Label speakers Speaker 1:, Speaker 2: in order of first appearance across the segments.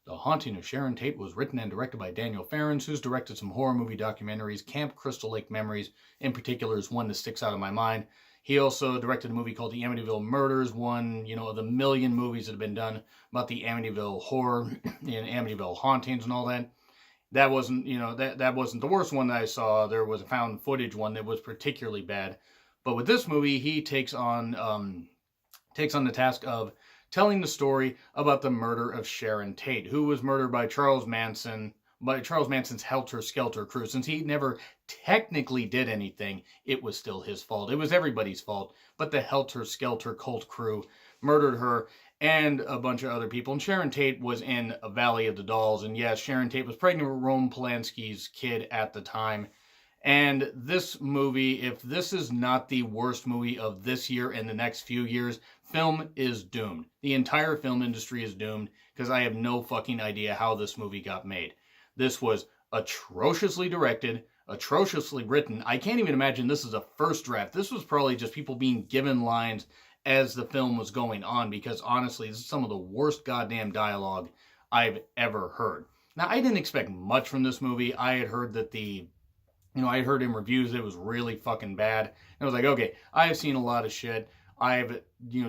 Speaker 1: The Haunting of Sharon Tate was written and directed by Daniel Farrens, who's directed some horror movie documentaries. Camp Crystal Lake Memories, in particular, is one that sticks out of my mind. He also directed a movie called The Amityville Murders, one, of the million movies that have been done about the Amityville horror and Amityville hauntings and all that. That wasn't, that wasn't the worst one that I saw. There was a found footage one that was particularly bad. But with this movie, he takes on the task of telling the story about the murder of Sharon Tate, who was murdered by Charles Manson's Helter Skelter crew. Since he never technically did anything, it was still his fault. It was everybody's fault, but the Helter Skelter cult crew murdered her and a bunch of other people. And Sharon Tate was in A Valley of the Dolls, and yes, Sharon Tate was pregnant with Roman Polanski's kid at the time. And this movie, if this is not the worst movie of this year and the next few years, film is doomed. The entire film industry is doomed because I have no fucking idea how this movie got made. This was atrociously directed, atrociously written. I can't even imagine this is a first draft. This was probably just people being given lines as the film was going on, because honestly, this is some of the worst goddamn dialogue I've ever heard. Now, I didn't expect much from this movie. I had heard that I heard in reviews that it was really fucking bad. And I was like, okay, I have seen a lot of shit. I've,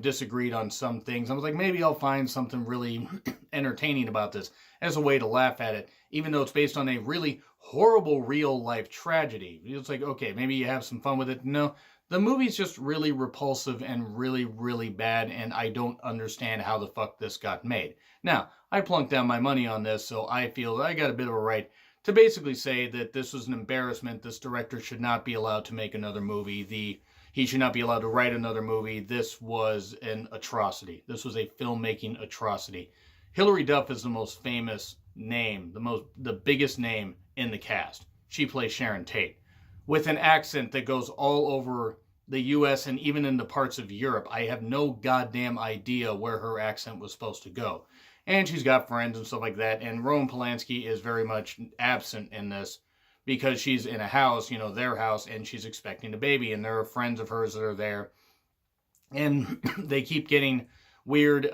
Speaker 1: disagreed on some things. I was like, maybe I'll find something really entertaining about this as a way to laugh at it, even though it's based on a really horrible real life tragedy. It's like, okay, maybe you have some fun with it. No, the movie's just really repulsive and really, really bad, and I don't understand how the fuck this got made. Now, I plunked down my money on this, so I feel that I got a bit of a right to basically say that this was an embarrassment. This director should not be allowed to make another movie. He should not be allowed to write another movie. This was an atrocity. This was a filmmaking atrocity. Hilary Duff is the most famous name, the biggest name in the cast. She plays Sharon Tate with an accent that goes all over the U.S. and even into parts of Europe. I have no goddamn idea where her accent was supposed to go. And she's got friends and stuff like that. And Roman Polanski is very much absent in this because she's in a house, their house, and she's expecting a baby. And there are friends of hers that are there. And they keep getting weird,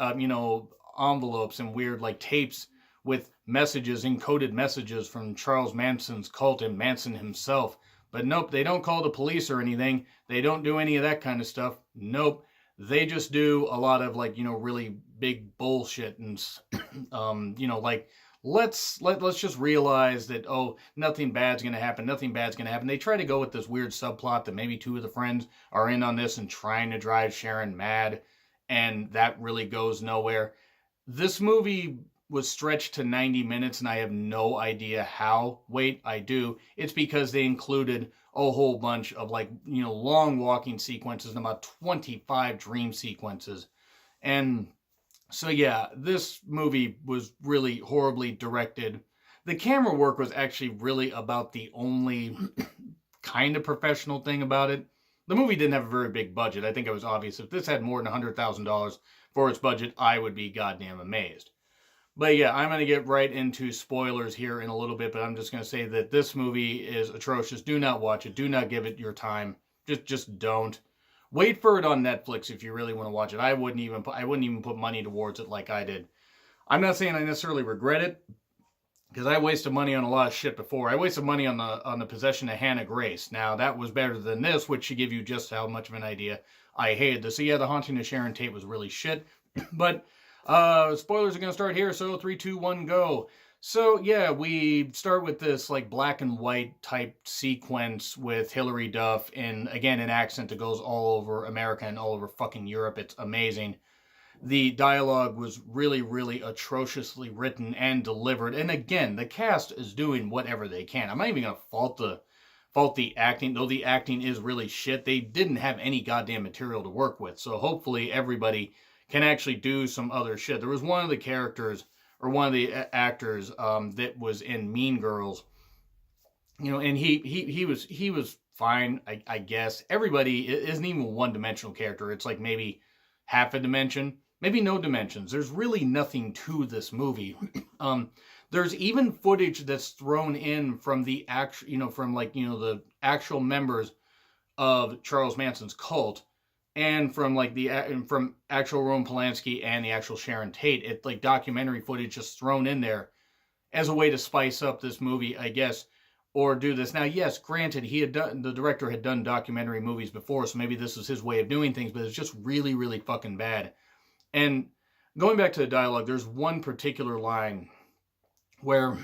Speaker 1: envelopes and weird, tapes with messages, encoded messages from Charles Manson's cult and Manson himself. But nope, they don't call the police or anything. They don't do any of that kind of stuff. Nope. They just do a lot of really big bullshit and let's just realize that, oh, nothing bad's going to happen. Nothing bad's going to happen. They try to go with this weird subplot that maybe two of the friends are in on this and trying to drive Sharon mad, and that really goes nowhere. This movie was stretched to 90 minutes, and I have no idea how. Wait, I do. It's because they included a whole bunch of long walking sequences and about 25 dream sequences. And so yeah, this movie was really horribly directed. The camera work was actually really about the only kind of professional thing about it. The movie didn't have a very big budget. I think it was obvious. If this had more than $100,000 for its budget, I would be goddamn amazed. But yeah, I'm going to get right into spoilers here in a little bit, but I'm just going to say that this movie is atrocious. Do not watch it. Do not give it your time. Just don't. Wait for it on Netflix if you really want to watch it. I wouldn't even put money towards it like I did. I'm not saying I necessarily regret it, because I wasted money on a lot of shit before. I wasted money on the Possession of Hannah Grace. Now, that was better than this, which should give you just how much of an idea I hated this. So yeah, The Haunting of Sharon Tate was really shit. But spoilers are going to start here, so 3, 2, 1, go. So yeah, we start with this black and white type sequence with Hilary Duff in, again, an accent that goes all over America and all over fucking Europe. It's amazing. The dialogue was really, really atrociously written and delivered. And again, the cast is doing whatever they can. I'm not even going to fault the acting, though the acting is really shit. They didn't have any goddamn material to work with. So hopefully everybody can actually do some other shit. There was one of the characters, or one of the actors, that was in Mean Girls, and he was fine, I guess. Everybody isn't even a one-dimensional character. It's maybe half a dimension, maybe no dimensions. There's really nothing to this movie. There's even footage that's thrown in from the actual, the actual members of Charles Manson's cult, and from like from actual Roman Polanski and the actual Sharon Tate, it like documentary footage just thrown in there as a way to spice up this movie, I guess, or do this. Now, yes, granted, the director had done documentary movies before, so maybe this was his way of doing things, but it's just really, really fucking bad. And going back to the dialogue, there's one particular line where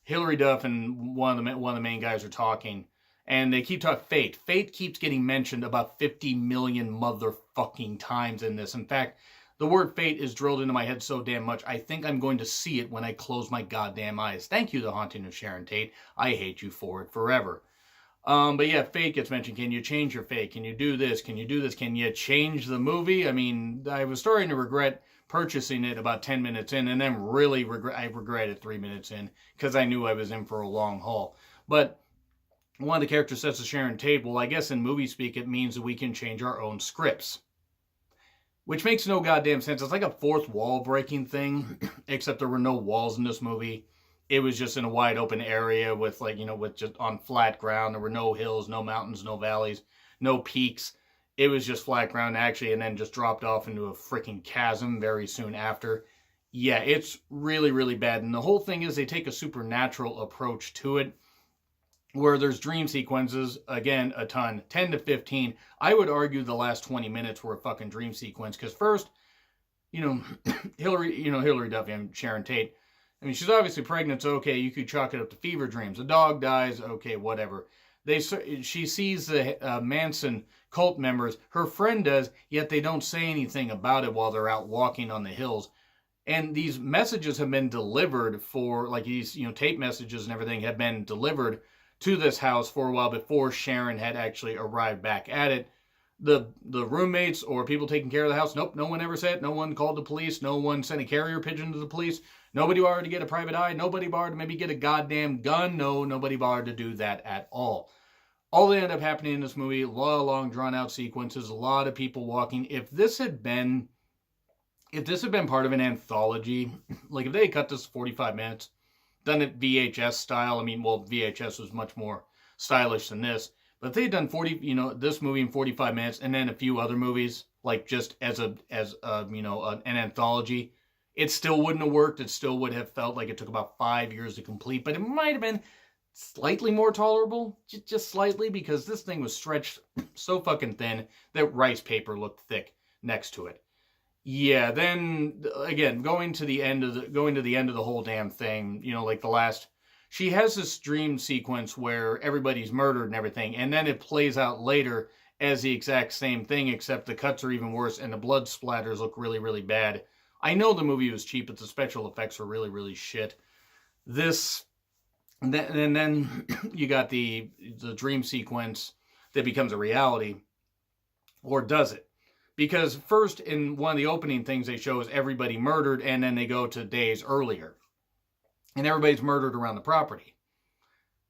Speaker 1: Hilary Duff and one of the main guys are talking, and they keep talking Fate. Fate keeps getting mentioned about 50 million motherfucking times in this. In fact, the word fate is drilled into my head so damn much, I think I'm going to see it when I close my goddamn eyes. Thank you, The Haunting of Sharon Tate. I hate you for it forever. But yeah, fate gets mentioned. Can you change your fate? Can you do this? Can you do this? Can you change the movie? I mean, I was starting to regret purchasing it about 10 minutes in, and then I regretted 3 minutes in, because I knew I was in for a long haul. But one of the characters says to Sharon Tate, well, I guess in movie speak it means that we can change our own scripts. Which makes no goddamn sense. It's like a fourth wall breaking thing, except there were no walls in this movie. It was just in a wide open area with with just on flat ground. There were no hills, no mountains, no valleys, no peaks. It was just flat ground actually, and then just dropped off into a freaking chasm very soon after. Yeah, it's really, really bad. And the whole thing is they take a supernatural approach to it, where there's dream sequences, again, a ton, 10 to 15. I would argue the last 20 minutes were a fucking dream sequence, because first, Hilary Duff and Sharon Tate, I mean, she's obviously pregnant, so okay, you could chalk it up to fever dreams. A dog dies, okay, whatever. She sees the Manson cult members, her friend does, yet they don't say anything about it while they're out walking on the hills. And these messages have been delivered these, tape messages and everything have been delivered to this house for a while before Sharon had actually arrived back at it. The roommates or people taking care of the house, nope, no one ever said it. No one called the police. No one sent a carrier pigeon to the police. Nobody bothered to get a private eye. Nobody bothered to maybe get a goddamn gun. No, nobody bothered to do that at all. All that ended up happening in this movie, a lot of long drawn out sequences, a lot of people walking. If this had been part of an anthology, like if they had cut this 45 minutes, done it VHS style. I mean, well, VHS was much more stylish than this. But if they'd done this movie in 45 minutes and then a few other movies, like just as an anthology, it still wouldn't have worked. It still would have felt like it took about 5 years to complete. But it might have been slightly more tolerable, just slightly, because this thing was stretched so fucking thin that rice paper looked thick next to it. Yeah, then again, going to the end of the whole damn thing, she has this dream sequence where everybody's murdered and everything, and then it plays out later as the exact same thing, except the cuts are even worse and the blood splatters look really, really bad. I know the movie was cheap, but the special effects were really, really shit. And then you got the dream sequence that becomes a reality, or does it? Because first, in one of the opening things they show is everybody murdered, and then they go to days earlier. And everybody's murdered around the property.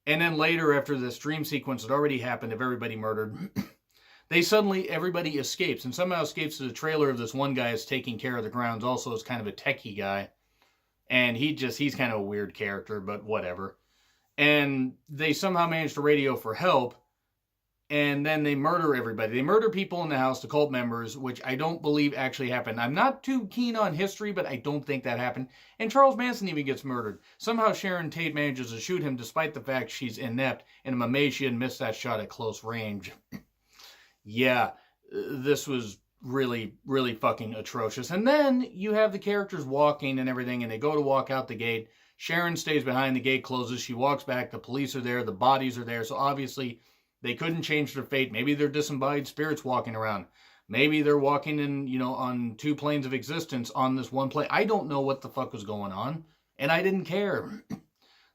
Speaker 1: And then later, after this dream sequence had already happened of everybody murdered, everybody escapes. And somehow escapes to the trailer of this one guy is taking care of the grounds, also is kind of a techie guy. And he's kind of a weird character, but whatever. And they somehow manage to radio for help. And then they murder everybody. They murder people in the house, the cult members, which I don't believe actually happened. I'm not too keen on history, but I don't think that happened. And Charles Manson even gets murdered. Somehow Sharon Tate manages to shoot him despite the fact she's inept, and I'm amazed she hadn't missed that shot at close range. Yeah, this was really, really fucking atrocious. And then you have the characters walking and everything, and they go to walk out the gate. Sharon stays behind, the gate closes, she walks back, the police are there, the bodies are there, so obviously they couldn't change their fate. Maybe they're disembodied spirits walking around. Maybe they're walking in, on two planes of existence on this one plane. I don't know what the fuck was going on, and I didn't care.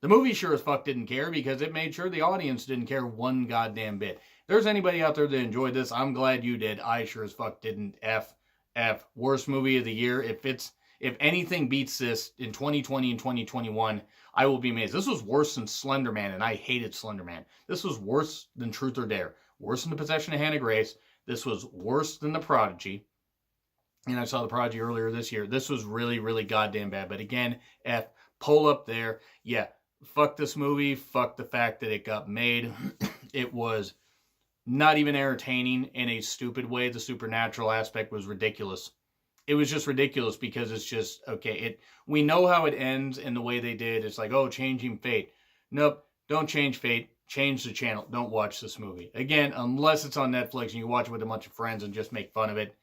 Speaker 1: The movie sure as fuck didn't care, because it made sure the audience didn't care one goddamn bit. If there's anybody out there that enjoyed this, I'm glad you did. I sure as fuck didn't. Worst movie of the year. If anything beats this in 2020 and 2021, I will be amazed. This was worse than Slender Man, and I hated Slender Man. This was worse than Truth or Dare. Worse than The Possession of Hannah Grace. This was worse than The Prodigy. And I saw The Prodigy earlier this year. This was really, really goddamn bad. But again, pull up there. Yeah, fuck this movie. Fuck the fact that it got made. It was not even entertaining in a stupid way. The supernatural aspect was ridiculous. It was just ridiculous because it's just, okay, we know how it ends, and the way they did, it's like, oh, changing fate. Nope, don't change fate. Change the channel. Don't watch this movie. Again, unless it's on Netflix and you watch it with a bunch of friends and just make fun of it.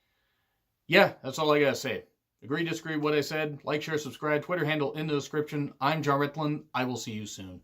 Speaker 1: Yeah, that's all I gotta say. Agree, disagree with what I said? Like, share, subscribe. Twitter handle in the description. I'm John Ritlin. I will see you soon.